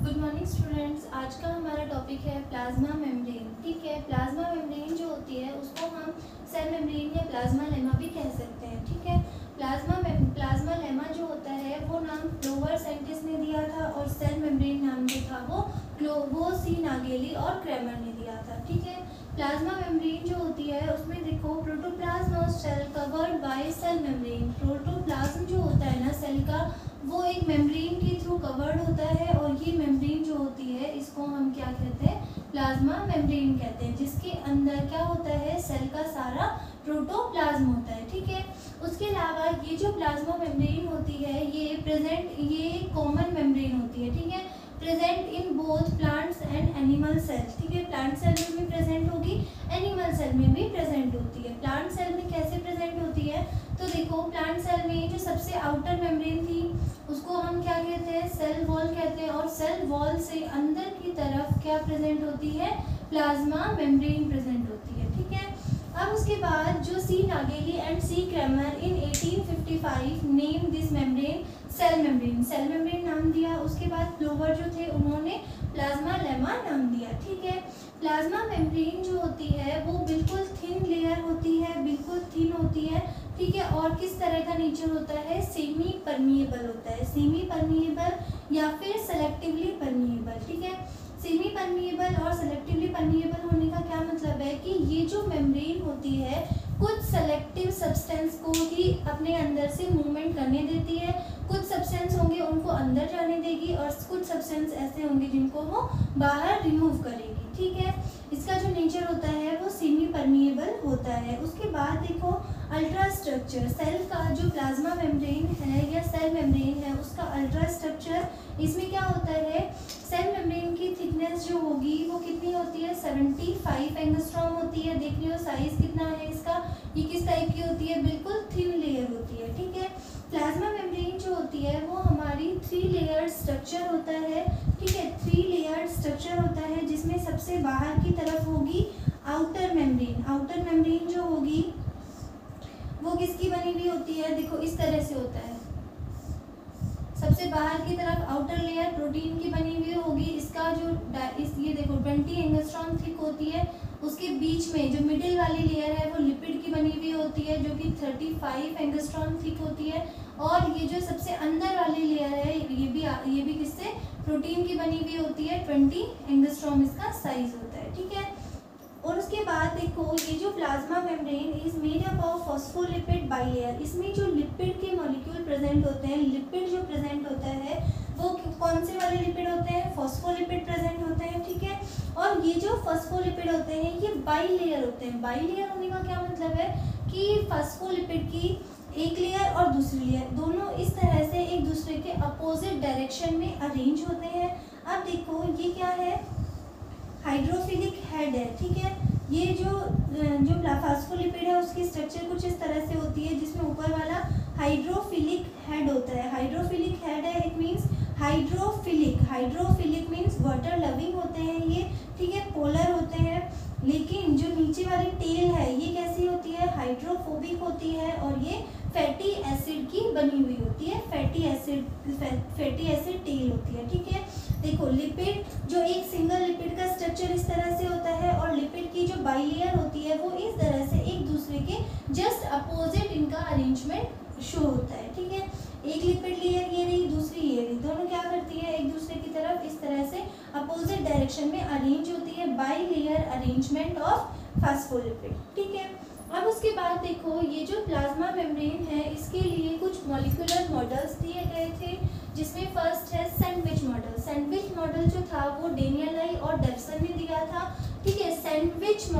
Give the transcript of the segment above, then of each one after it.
Good morning students. आज का हमारा टॉपिक है प्लाज्मा मेम्ब्रेन। ठीक है, प्लाज्मा मेम्ब्रेन जो होती है उसको हम सेल मेम्ब्रेन या प्लाज्मा लेमा भी कह सकते हैं। ठीक है, प्लाज्मा लेमा जो होता है वो नाम क्लोवर साइंटिस्ट ने दिया था और सेल मेम्ब्रेन नाम जो था वो सी नागेली और क्रैमर ने दिया था। ठीक है, प्लाज्मा मेम्ब्रेन जो होती है उसमें देखो प्रोटोप्लाज्म और cell covered by cell membrane. Protoplasm जो होता है ना सेल का, वो एक मेम्ब्रेन के थ्रू कवर्ड होता है और ये मेम्ब्रेन जो होती है इसको हम क्या कहते हैं, प्लाज्मा मेम्ब्रेन कहते हैं, जिसके अंदर क्या होता है, सेल का सारा प्रोटोप्लाज्म होता है। ठीक है, उसके अलावा ये जो प्लाज्मा मेम्ब्रेन होती है ये कॉमन मेम्ब्रेन होती है। ठीक है, present in both plants and animal cell. ठीक है, प्लांट सेल में भी प्रेजेंट होगी, एनिमल सेल में भी प्रेजेंट होती है। प्लांट सेल में कैसे प्रेजेंट होती है, तो देखो प्लांट सेल में जो सबसे आउटर मेम्ब्रेन थी उसको हम क्या कहते हैं, सेल वॉल कहते हैं, और सेल वॉल से अंदर की तरफ क्या प्रेजेंट होती है, प्लाज्मा मेम्ब्रेन प्रेजेंट होती है। ठीक है, अब उसके बाद जो C Nageli and C Cramer in 1855 name this membrane cell membrane नाम दिया। उसके बाद क्लोवर जो थे उन्होंने प्लाज्मा लेमा नाम दिया। ठीक है, प्लाज्मा मेम्ब्रेन जो होती है वो बिल्कुल थिन लेयर होती है, बिल्कुल थिन होती है। ठीक है, और किस तरह का नेचर होता है, सेमी परमिएबल होता है, सेमी परमिएबल या फिर सेलेक्टिवली परमिएबल। ठीक है, सेमी परमिएबल और सेलेक्टिवली परमिएबल होने का क्या मतलब है कि ये जो मेम्ब्रेन होती है कुछ सेलेक्टिव सब्सटेंस को ही अपने अंदर से मूवमेंट करने देती है, कुछ सब्सटेंस होंगे उनको अंदर जाने देगी और कुछ सब्सटेंस ऐसे होंगे जिनको वो बाहर रिमूव करेगी। ठीक है, इसका जो नेचर होता है वो सेमी परमिएबल होता है। उसके बाद देखो अल्ट्रा स्ट्रक्चर, सेल का जो प्लाज्मा मेम्ब्रेन है या सेल मेम्ब्रेन है उसका अल्ट्रा स्ट्रक्चर, इसमें क्या होता है, सेल मेम्ब्रेन की थिकनेस जो होगी वो कितनी होती है, 75 एंगस्ट्रॉम होती है। देख रहे हो साइज कितना है इसका, ये किस टाइप की होती है, बिल्कुल थिन लेयर होती है। ठीक है, प्लाज्मा मेम्ब्रेन जो होती है वो हमारी 3 लेयर स्ट्रक्चर होता है। ठीक है, 3 लेयर स्ट्रक्चर होता है जिसमें सबसे बाहर की तरफ होगी आउटर मेम्ब्रेन। आउटर मेम्ब्रेन जो होगी वो किसकी बनी हुई होती है, देखो इस तरह से होता है, सबसे बाहर की तरफ आउटर लेयर प्रोटीन की बनी हुई होगी। इसका जो ये देखो 20 एंगस्ट्रॉम थिक होती है। उसके बीच में जो मिडिल वाली लेयर है वो लिपिड की बनी हुई होती है जो कि 35 एंगस्ट्रॉम थिक होती है। और ये जो सबसे अंदर वाली लेयर है ये भी किससे, प्रोटीन की बनी हुई होती है, 20 एंगस्ट्रॉम इसका साइज होता है। ठीक है, और उसके बाद देखो ये जो plasma membrane is made up of phospholipid bilayer. इसमें जो लिपिड के मॉलिक्यूल प्रेजेंट होते हैं, लिपिड जो प्रेजेंट होता है वो कौन से वाले लिपिड होते हैं, फॉस्फोलिपिड प्रेजेंट होते हैं। ठीक है, और ये जो फॉस्फोलिपिड होते हैं ये बाइलेयर होते हैं। बाइलेयर होने का क्या मतलब है कि फॉस्फोलिपिड की एक लेयर और दूसरी लेयर दोनों इस तरह से एक दूसरे के अपोजिट डायरेक्शन में अरेंज होते हैं। अब देखो ये क्या है, हाइड्रोफिलिक हेड है। ठीक है, ये जो फॉस्फोलिपिड है उसकी स्ट्रक्चर कुछ इस तरह से होती है जिसमें ऊपर वाला हाइड्रोफिलिक हेड होता है। हाइड्रोफिलिक हेड है, it means hydrophilic means water loving होते हैं ये। ठीक है, पोलर होते हैं। लेकिन जो नीचे वाली टेल है ये कैसी होती है, हाइड्रोफोबिक होती है और ये फैटी एसिड की बनी हुई होती है, फैटी एसिड टेल होती है। ठीक है, देखो लिपिड जो एक सिंगल लिपिड का स्ट्रक्चर इस तरह से होता है और लिपिड की जो बाइलेयर होती है वो इस तरह से एक दूसरे के जस्ट अपोजिट इनका अरेंजमेंट शो होता है। ठीक है, एक लिपिड लेयर ये रही, दूसरी ये रही, दोनों क्या करती है एक दूसरे की तरफ इस तरह से अपोजिट डायरेक्शन में अरेंज होती है, बाइलेयर अरेंजमेंट ऑफ फॉस्फोलिपिड। ठीक है, अब उसके बाद देखो ये जो प्लाज्मा मेम्ब्रेन है इसके लिए कुछ मॉलिक्यूलर मॉडल्स दिए गए थे, जिसमें फर्स्ट है सैंडविच मॉडल। सैंडविच मॉडल जो था वो डेनियल और डेवसन ने दिया था। ठीक है, सैंडविच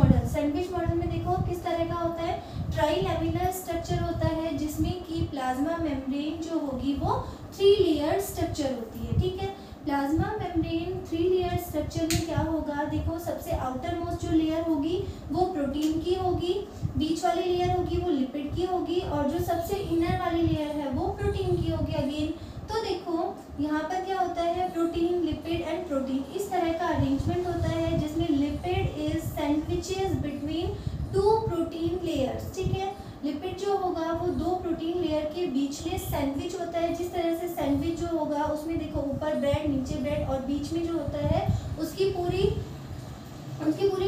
मॉडल में देखो किस तरह का होता है, ट्राइलेमिनर स्ट्रक्चर होता है जिसमें कि प्लाज्मा मेम्ब्रेन जो होगी वो 3 लेयर स्ट्रक्चर होती है। ठीक है, प्लाज्मा मेम्ब्रेन 3 लेयर स्ट्रक्चर में क्या होगा, देखो सबसे आउटर मोस्ट जो लेयर होगी वो प्रोटीन की होगी, बीच वाली लेयर होगी वो लिपिड की होगी और जो सबसे इनर वाली लेयर है वो प्रोटीन की होगी अगेन। तो देखो यहाँ पर क्या होता है, प्रोटीन, लिपिड एंड प्रोटीन इस तरह का अरेंजमेंट होता है जिसमें lipid is sandwiches between 2 protein layers. ठीक है, लिपिड जो होगा वो 2 प्रोटीन लेयर के बीच में सैंडविच होता है। जिस तरह से सैंडविच जो होगा उसमें देखो ऊपर ब्रेड, नीचे ब्रेड और बीच में जो होता है उसकी पूरी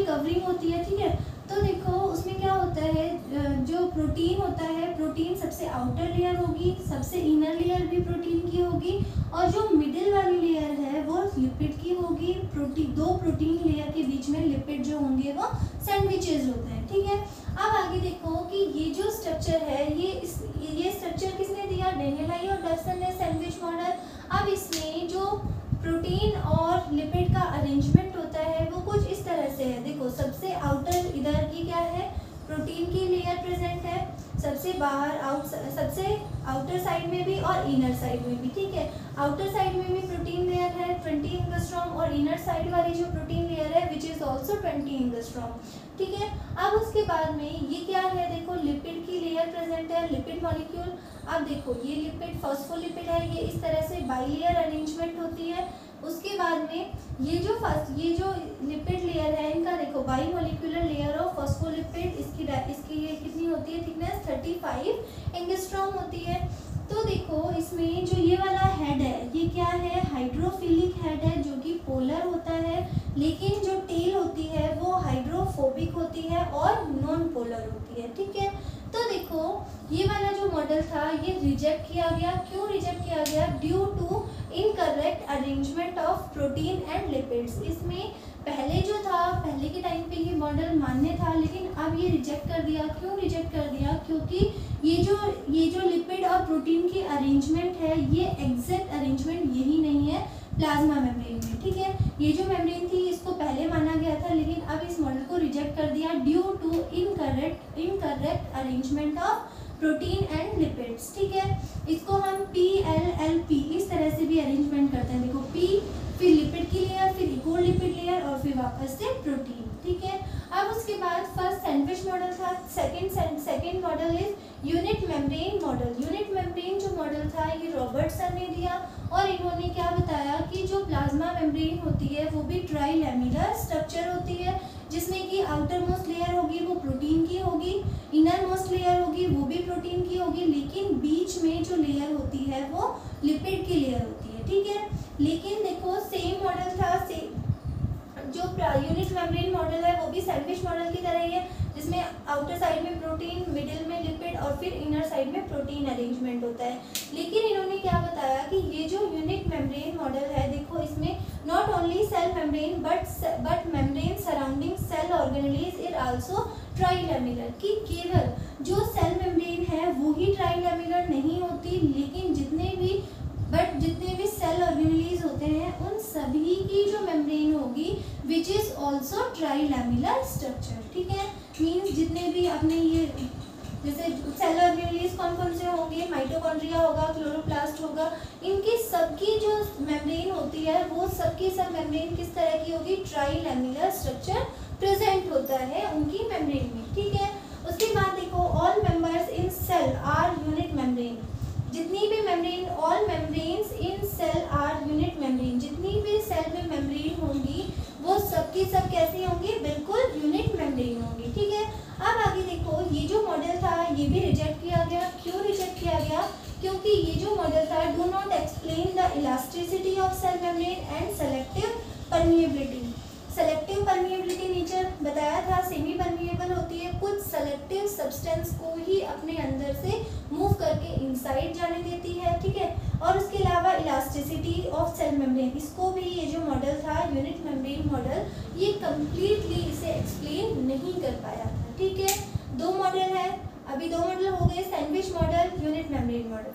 कवरिंग होती है, ठीक है। तो देखो उसमें क्या होता है, जो प्रोटीन होता है, प्रोटीन सबसे आउटर लेयर होगी, सबसे इनर लेयर भी प्रोटीन की होगी, और जो मिडिल वाली लेयर है वो लिपिड की होगी। दो प्रोटीन लेयर के बीच में लिपिड जो होंगे वो सैंडविचेस होते हैं, ठीक है। अब आगे देखो कि ये जो स्ट्रक्चर है, ये स्ट्रक्चर किसने दिया, डेनियल और डर्सन ने, सैंडविच मॉडल। अब इसमें जो प्रोटीन और लिपिड का अरेंजमेंट होता है वो कुछ इस तरह से है। देखो सबसे आउटर इधर की क्या है, प्रोटीन की लेयर प्रेजेंट है, सबसे आउटर साइड में भी और इनर साइड में भी, ठीक है। आउटर साइड में भी प्रोटीन लेयर है 20 एंगस्ट्रॉम, और इनर साइड वाली जो प्रोटीन लेयर है विच इज ऑल्सो 20 एंगस्ट्रॉम, ठीक है। अब उसके बाद में ये क्या है, देखो लिपिड की लेयर प्रेजेंट है, लिपिड मॉलिक्यूल। अब देखो ये लिपिड फॉस्फोलिपिड है, ये इस तरह से बाइलेयर अरेंजमेंट होती है। उसके बाद में ये जो लिपिड लेयर है इनका देखो by molecular layer of phospholipid, इसकी ये कितनी होती है थिकनेस, 35 एंगस्ट्रॉम होती है। तो देखो इसमें जो ये वाला हेड है ये क्या है, हाइड्रोफिलिक हेड है जो कि पोलर होता है, लेकिन जो टेल होती है वो हाइड्रोफोबिक होती है और नॉन पोलर होती है, ठीक है। तो देखो ये वाला जो मॉडल था ये रिजेक्ट किया गया। क्यों रिजेक्ट किया गया, due to incorrect arrangement of protein and lipids. इसमें पहले जो था, पहले के टाइम पे ये मॉडल मान्य था, लेकिन अब ये रिजेक्ट कर दिया। क्यों रिजेक्ट कर दिया, क्योंकि ये जो लिपिड और प्रोटीन की अरेंजमेंट है ये एग्जैक्ट अरेंजमेंट यही नहीं है प्लाज्मा मेम्ब्रेन में, ठीक है। ये जो मेम्ब्रेन थी इसको पहले माना गया था, लेकिन अब इस मॉडल को रिजेक्ट कर दिया due to incorrect arrangement of protein and lipids, ठीक है। इसको हम PLLP इस तरह से भी अरेंजमेंट करते हैं। देखो P, फिर लिपिड की लेयर, फिर एक और लिपिड लेयर और फिर वापस से प्रोटीन, ठीक है। अब उसके बाद फर्स्ट सैंडविच मॉडल था, second model is unit membrane model. Unit membrane जो मॉडल था ये रॉबर्टसन ने दिया, और इन्होंने क्या बताया कि जो प्लाज्मा मेम्ब्रेन होती है वो भी ट्राइलैमिलर स्ट्रक्चर होती है, जिसमें कि आउटर मोस्ट लेयर होगी वो प्रोटीन की होगी, इनर मोस्ट लेयर होगी वो भी प्रोटीन की होगी, लेकिन बीच में जो लेयर होती है वो लिपिड की लेयर होती है, ठीक है। लेकिन देखो सेम मॉडल था, जो यूनिट मेम्ब्रेन मॉडल है वो भी सैंडविच मॉडल की तरह ही है, जिसमें आउटर साइड में प्रोटीन, मिडिल में लिपिड और फिर इनर साइड में प्रोटीन अरेंजमेंट होता है। लेकिन इन्होंने क्या बताया कि ये जो यूनिट मेम्ब्रेन मॉडल है, देखो इसमें not only cell membrane but membrane surrounding cell organelles is also trilamellar, कि केवल जो सेल मेम्ब्रेन है वो ही ट्राइलैमिलर नहीं होती, लेकिन जितने भी सेल ऑर्गेनेलीज होते हैं उन सभी की जो मेम्ब्रेन होगी विच इज ऑल्सो ट्राइलैमिलर स्ट्रक्चर, ठीक है। मीन्स जितने भी अपने ये जैसे सेल ऑर्गेनेलीज कौन कौन से होंगे, माइटोकॉन्ड्रिया होगा, क्लोरोप्लास्ट होगा, इनकी सबकी जो मेम्ब्रेन होती है वो सबकी सब मेम्ब्रेन किस तरह की होगी, ट्राइलैमिलर स्ट्रक्चर प्रेजेंट होता है उनकी मेम्ब्रेन में, ठीक है। उसके बाद देखो all members in cell are unit membrane, जितनी भी membrane, all membranes in cell are unit membrane, जितनी भी सेल में मेम्ब्रेन होंगी वो सबकी सब कैसी होंगी, बिल्कुल यूनिट मेम्ब्रेन होंगी, ठीक है। अब आगे देखो ये जो मॉडल था ये भी रिजेक्ट किया गया। क्यों रिजेक्ट किया गया, क्योंकि ये जो मॉडल था do not explain the elasticity of cell membrane and selective permeability. Selective permeability nature बताया था, सेमी परमिएबल होती है, कुछ सेलेक्टिव सब्सटेंस को ही अपने अंदर से मूव करके इनसाइड जाने देती है, ठीक है। और उसके अलावा इलास्टिसिटी ऑफ सेल मेम्ब्रेन, इसको भी ये जो मॉडल था यूनिट मेम्ब्रेन मॉडल ये कम्प्लीटली इसे एक्सप्लेन नहीं कर पाया था, ठीक है। दो मॉडल है, अभी दो मॉडल हो गए, sandwich model, unit membrane model.